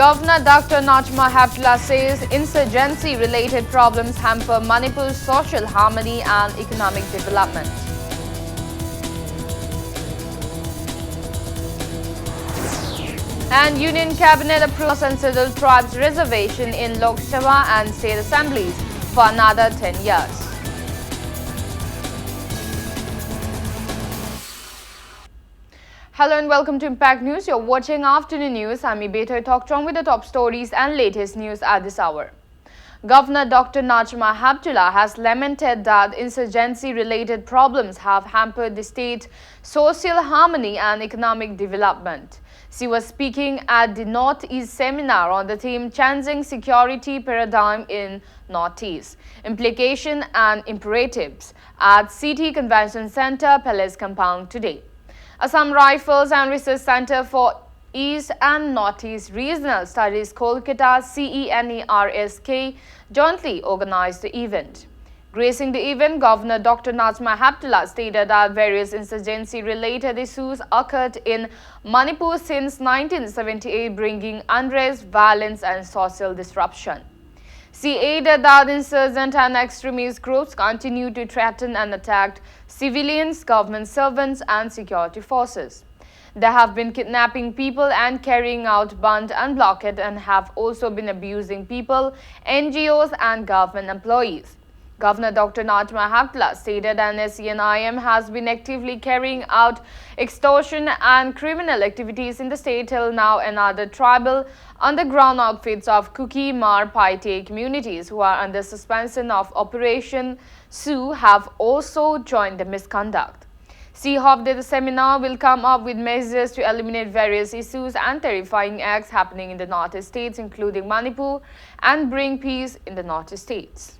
Governor Dr. Najma Heptula says insurgency-related problems hamper Manipur's social harmony and economic development. And Union Cabinet approves Unsettled Tribes reservation in Lok Sabha and state assemblies for another 10 years. Hello and welcome to Impact News. You're watching Afternoon News. I'm Ibeto Tokchong with the top stories and latest news at this hour. Governor Dr. Najma Heptula has lamented that insurgency-related problems have hampered the state's social harmony and economic development. She was speaking at the Northeast seminar on the theme Changing Security Paradigm in Northeast, Implication and Imperatives at City Convention Center, Palace Compound today. Assam Rifles and Research Center for East and Northeast Regional Studies Kolkata CENERSK jointly organized the event. Gracing the event, Governor Dr. Najma Heptula stated that various insurgency-related issues occurred in Manipur since 1978, bringing unrest, violence and social disruption. She added that insurgent and extremist groups continue to threaten and attack civilians, government servants and security forces. They have been kidnapping people and carrying out band and blockade and have also been abusing people, NGOs and government employees. Governor Dr. Najma Heptula stated that SCNIM has been actively carrying out extortion and criminal activities in the state till now, and other tribal underground outfits of Kuki, Mar, Paite communities who are under suspension of Operation Sioux have also joined the misconduct. She hoped that the seminar will come up with measures to eliminate various issues and terrifying acts happening in the Northeast states, including Manipur, and bring peace in the Northeast states.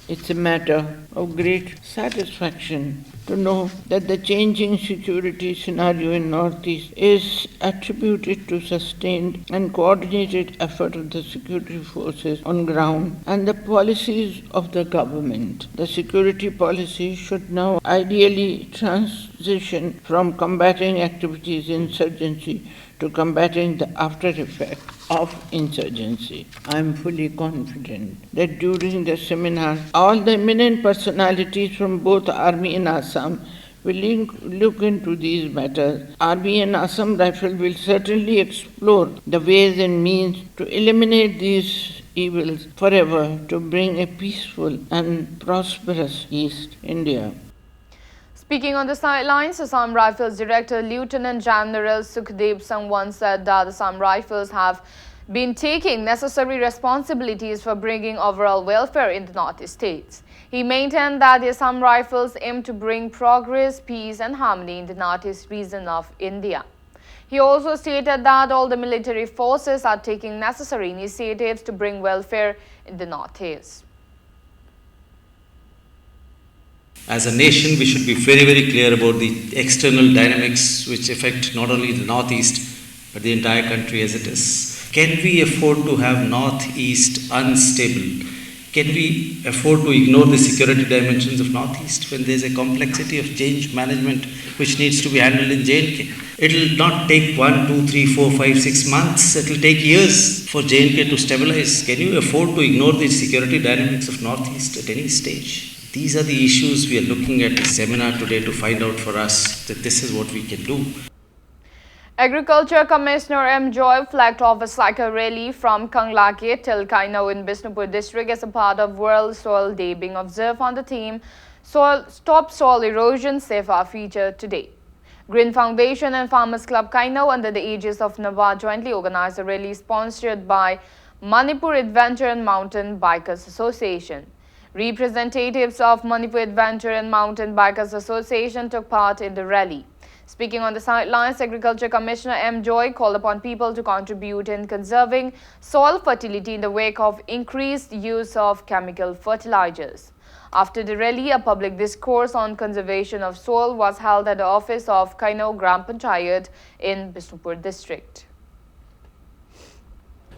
It's a matter of great satisfaction to know that the changing security scenario in Northeast is attributed to sustained and coordinated effort of the security forces on ground and the policies of the government. The security policy should now ideally transition from combating activities insurgency to combating the after effect of insurgency. I am fully confident that during the seminar, all the eminent personalities from both Army and Assam will look into these matters. Army and Assam Rifle will certainly explore the ways and means to eliminate these evils forever, to bring a peaceful and prosperous East India. Speaking on the sidelines, Assam Rifles Director Lieutenant General Sukhdev Sangwan said that Assam Rifles have been taking necessary responsibilities for bringing overall welfare in the Northeast states. He maintained that the Assam Rifles aim to bring progress, peace and harmony in the Northeast region of India. He also stated that all the military forces are taking necessary initiatives to bring welfare in the Northeast. As a nation, we should be very, very clear about the external dynamics which affect not only the Northeast, but the entire country as it is. Can we afford to have Northeast unstable? Can we afford to ignore the security dimensions of Northeast when there is a complexity of change management which needs to be handled in J&K? It will not take 1, 2, 3, 4, 5, 6 months. It will take years for J&K to stabilize. Can you afford to ignore the security dynamics of Northeast at any stage? These are the issues we are looking at the seminar today to find out for us that this is what we can do. Agriculture Commissioner M. Joy flagged off a cycle rally from Kanglake till Kainau in Bishnupur district as a part of World Soil Day being observed on the theme Stop Soil Erosion, Save Our Future today. Green Foundation and Farmers Club Kainau under the aegis of NABARD jointly organized a rally sponsored by Manipur Adventure and Mountain Bikers Association. Representatives of Manipur Adventure and Mountain Bikers Association took part in the rally. Speaking on the sidelines, Agriculture Commissioner M. Joy called upon people to contribute in conserving soil fertility in the wake of increased use of chemical fertilizers. After the rally, a public discourse on conservation of soil was held at the office of Kainau Gram Panchayat in Bishnupur district.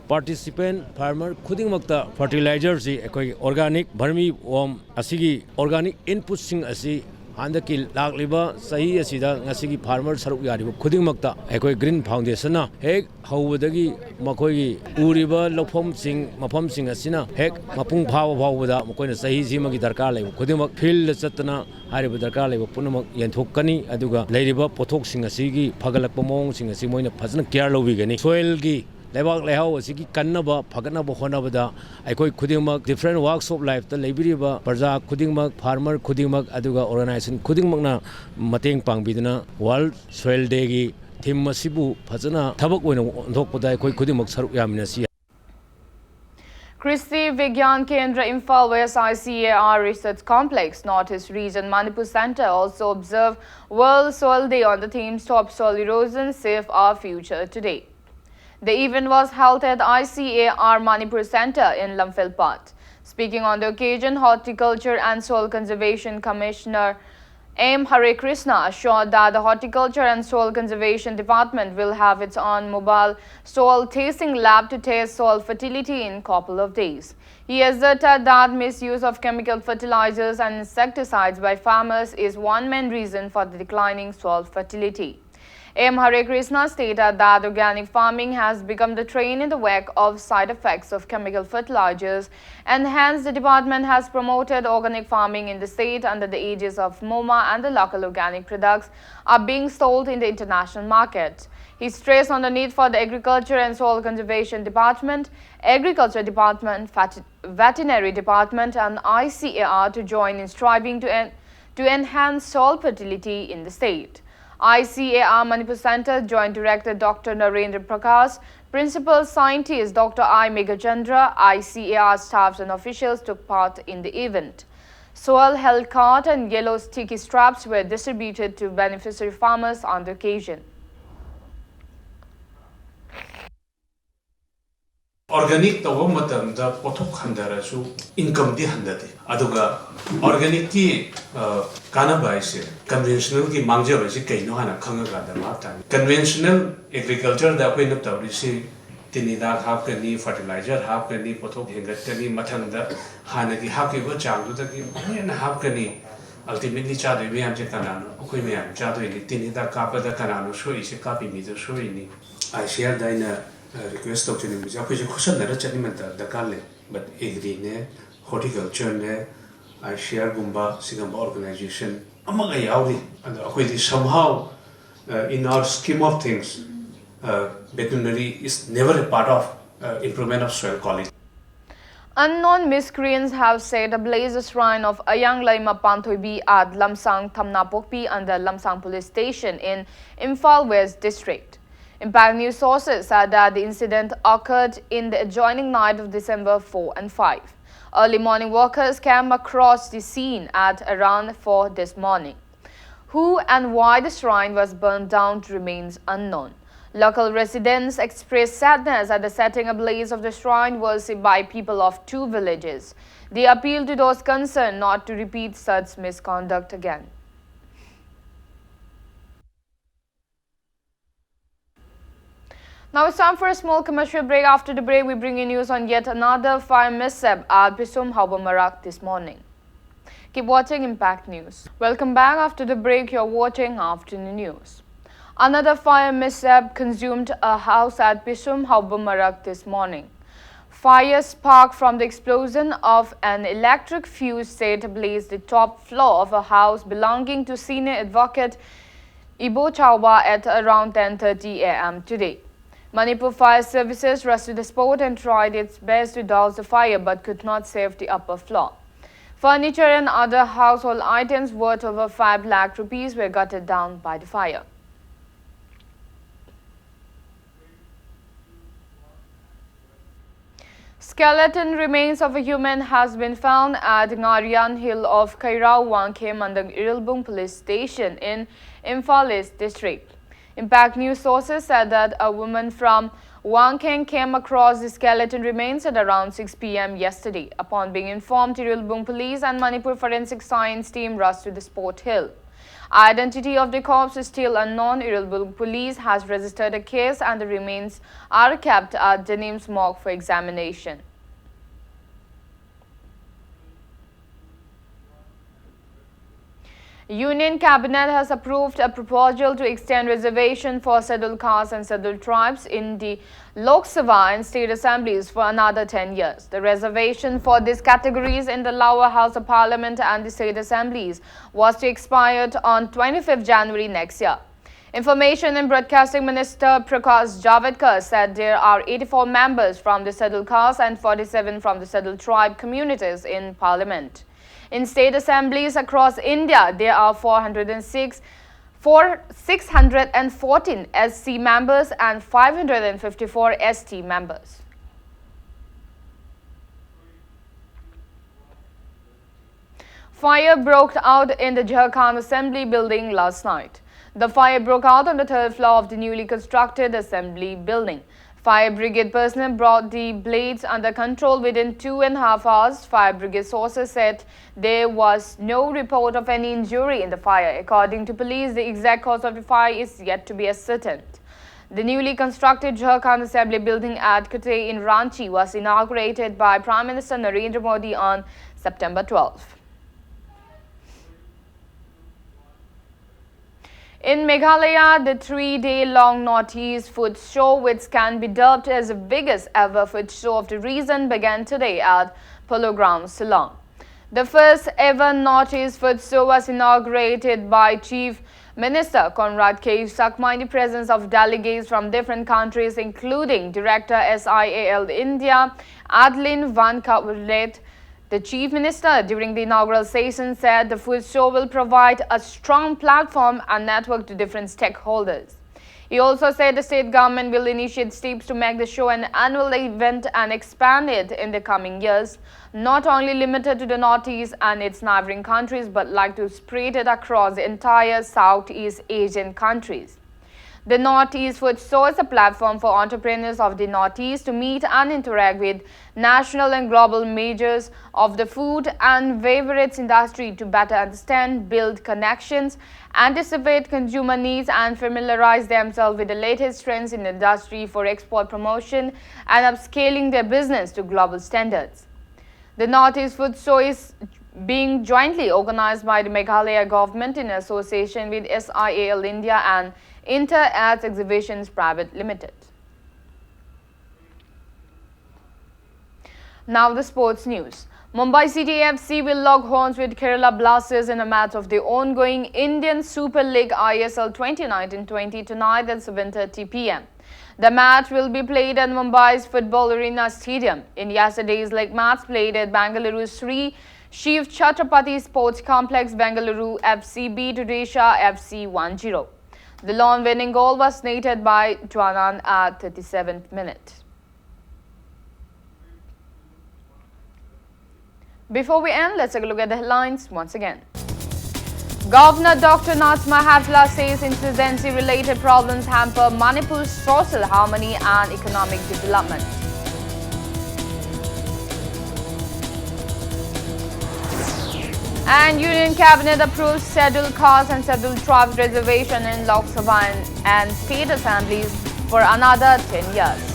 Participant farmer khudingmakta fertilizer si ekoi organic vermi worm asigi organic input sing asi ꯍꯟꯗꯛꯀꯤ ꯂꯥꯛꯂꯤꯕ ꯆꯍꯤ ꯑꯁꯤꯗ ꯉꯁꯤꯒꯤ farmer ꯁꯔꯨꯛ ꯌꯥꯔꯤꯕ ꯈꯨꯗꯤꯡꯃꯛꯇ ꯑꯩꯈꯣꯏ green ꯐꯥꯎꯟꯗꯦꯁꯟꯅ ꯍꯦꯛ ꯍꯧꯕꯗꯒꯤ ꯃꯈꯣꯏꯒꯤ ꯎꯔꯤꯕ ꯂꯧꯐꯝꯁꯤꯡ ꯃꯐꯝꯁꯤꯡ ꯑꯁꯤꯅ ꯍꯦꯛ ꯃꯄꯨꯡ ꯐꯥꯕ ꯐꯥꯎꯕꯗ ꯃꯈꯣꯏꯅ ꯆꯍꯤꯁꯤꯃꯒꯤ ꯗꯔꯀꯥꯔ ꯂꯩꯕ ꯈꯨꯗꯤꯡꯃꯛ ꯐꯤꯜꯗ ꯆꯠꯇꯅ ꯍꯥꯏꯔꯤꯕ ꯗꯔꯀꯥꯔ ꯂꯩꯕ ꯄꯨꯝꯅꯃꯛ ꯌꯦꯟꯊꯣꯛꯀꯅꯤ ꯑꯗꯨꯒ ꯂꯩꯔꯤꯕ ꯄꯣꯠꯊꯣꯛꯁꯤꯡ ꯑꯁꯤꯒꯤ ꯐꯒꯠꯂꯛꯄ ꯃꯑꯣꯡꯁꯤꯡ ꯑꯁꯤ ꯃꯣꯏꯅ ꯐꯖꯅ ꯀꯦꯌꯔ ꯂꯧꯕꯤꯒꯅꯤ ꯁꯣꯏꯜꯒꯤ ꯂꯩꯕꯥꯛ ꯂꯩꯍꯥꯎ ꯑꯁꯤꯒꯤ ꯀꯟꯅꯕ ꯐꯒꯠꯅꯕ ꯍꯣꯠꯅꯕꯗ ꯑꯩꯈꯣꯏ ꯈꯨꯗꯤꯡꯃꯛ ꯗꯤꯐꯔꯦꯟ ꯋꯥꯛꯁ ꯑꯣꯐ ꯂꯥꯏꯐꯇ ꯂꯩꯕꯤꯔꯤꯕ ꯄ꯭ꯔꯖꯥ ꯈꯨꯗꯤꯡꯃꯛ ꯐꯥꯔꯃꯔ ꯈꯨꯗꯤꯡꯃꯛ ꯑꯗꯨꯒ ꯑꯣꯔꯒꯅꯥꯏꯖꯦꯁꯟ ꯈꯨꯗꯤꯡꯃꯛꯅ ꯃꯇꯦꯡ ꯄꯥꯡꯕꯤꯗꯨꯅ ꯋꯥꯔꯜ ꯁꯣꯏꯜ ꯗꯦꯒꯤ ꯊꯤꯝ ꯑꯁꯤꯕꯨ ꯐꯖꯅ ꯊꯕꯛ ꯑꯣꯏꯅ ꯑꯣꯟꯊꯣꯛꯄꯗ ꯑꯩꯈꯣꯏ khudimmak saruk yaminasi. Kristi Vigyan Kendra Imphal West ICAR Research Complex, Northeast Region, Manipur Center also observed World Soil Day on the theme Stop Soil Erosion, Save Our Future today. The event was held at ICAR Manipur Center in Lamphilpat. Speaking on the occasion, Horticulture and Soil Conservation Commissioner M. Hare Krishna assured that the Horticulture and Soil Conservation Department will have its own mobile soil tasting lab to test soil fertility in a couple of days. He asserted that misuse of chemical fertilizers and insecticides by farmers is one main reason for the declining soil fertility. M. Hare Krishna stated that organic farming has become the train in the wake of side effects of chemical fertilizers, and hence the department has promoted organic farming in the state under the aegis of MoMA, and the local organic products are being sold in the international market. He stressed on the need for the Agriculture and Soil Conservation Department, Agriculture Department, Veterinary Department and ICAR to join in striving to enhance soil fertility in the state. ICAR Manipur Center Joint Director Dr. Narendra Prakash, Principal Scientist Dr. I. Megachandra, ICAR staffs and officials took part in the event. Soil health card and yellow sticky straps were distributed to beneficiary farmers on the occasion. Organic tawwa matamda pothok handarasu income di handade aduga organic ki kanaba ise conventional ki mangja ba se kaino hana khanga ga da ma ta conventional agriculture da koi na tawri se tinida hap kani fertilizer hap kani pothok hengat kani mathang da hana ki hap ki ba chang du da ki na hap kani ultimately cha de me am je kanano koi me am cha do ni tinida ka pa da kanano so ise ka pi mi do so ni I share da ina request of chini mujhe aapko je khushan nara chani manta dakar le but agri ne horticulture ne I share gumba sigamba organization amaga yauri and aapko di somehow in our scheme of things veterinary is never a part of improvement of soil quality. Unknown miscreants have set ablaze a shrine of Ayang Laima Panthoibi at Lamsang Thamnapokpi under Lamsang Police Station in Imphal West District. Impact News sources said that the incident occurred in the adjoining night of December 4 and 5. Early morning workers came across the scene at around 4 this morning. Who and why the shrine was burned down remains unknown. Local residents expressed sadness at the setting ablaze of the shrine was by people of two villages. They appealed to those concerned not to repeat such misconduct again. Now it's time for a small commercial break. After the break, we bring you news on yet another fire mishap at Pisum Haubomarak this morning. Keep watching Impact News. Welcome back. After the break, you're watching Afternoon News. Another fire mishap consumed a house at Pisum Haubomarak this morning. Fire sparked from the explosion of an electric fuse set ablaze the top floor of a house belonging to senior advocate Ibo Chawba at around 10:30 a.m. today. Manipur Fire Services rushed to the spot and tried its best to douse the fire but could not save the upper floor. Furniture and other household items worth over 5 lakh rupees were gutted down by the fire. Skeleton remains of a human has been found at Ngarian Hill of Kairao Wangkhem under Irilbung Police Station in Imphal East District. Impact News sources said that a woman from Wangkeng came across the skeleton remains at around 6 p.m. yesterday. Upon being informed, Irilbung Police and Manipur Forensic Science team rushed to the spot hill. Identity of the corpse is still unknown. Irilbung Police has registered a case and the remains are kept at Denim's morgue for examination. Union Cabinet has approved a proposal to extend reservation for scheduled castes and scheduled tribes in the Lok Sabha and state assemblies for another 10 years. The reservation for these categories in the lower house of parliament and the state assemblies was to expire on 25th January next year. Information and Broadcasting Minister Prakash Javadekar said there are 84 members from the scheduled caste and 47 from the scheduled tribe communities in parliament. In state assemblies across India, there are 614 SC members and 554 ST members. Fire broke out in the Jharkhand Assembly building last night. The fire broke out on the third floor of the newly constructed Assembly building. Fire brigade personnel brought the blades under control within 2.5 hours. Fire brigade sources said there was no report of any injury in the fire. According to police, the exact cause of the fire is yet to be ascertained. The newly constructed Jharkhand Assembly building at Kute in Ranchi was inaugurated by Prime Minister Narendra Modi on September 12. In Meghalaya, the 3-day-long Northeast Food Show, which can be dubbed as the biggest ever food show of the region, began today at Polo Grounds, Shillong. The first ever Northeast Food Show was inaugurated by Chief Minister Conrad K. Sakma in the presence of delegates from different countries, including Director SIAL India, Adeline Van Kawalet. The Chief Minister, during the inaugural session, said the food show will provide a strong platform and network to different stakeholders. He also said the state government will initiate steps to make the show an annual event and expand it in the coming years, not only limited to the Northeast and its neighboring countries, but like to spread it across the entire Southeast Asian countries. The Northeast Food Show is a platform for entrepreneurs of the Northeast to meet and interact with national and global majors of the food and beverage industry to better understand, build connections, anticipate consumer needs, and familiarize themselves with the latest trends in the industry for export promotion and upscaling their business to global standards. The Northeast Food Show is being jointly organized by the Meghalaya government in association with SIAL India and Inter Arts Exhibitions Private Limited. Now the sports news. Mumbai City FC will lock horns with Kerala Blasters in a match of the ongoing Indian Super League ISL 2019-20 tonight at 7:30 p.m. The match will be played at Mumbai's Football Arena Stadium. In yesterday's league match played at Bengaluru's Sri Shiv Chhatrapati Sports Complex, Bengaluru FC beat Odisha FC 1-0. The lone winning goal was netted by Juanan at 37th minute. Before we end, let's take a look at the headlines once again. Governor Dr. Najma Hapla says insurgency-related problems hamper Manipur's social harmony and economic development. And Union Cabinet approves scheduled castes and scheduled tribes reservation in Lok Sabha and state assemblies for another 10 years.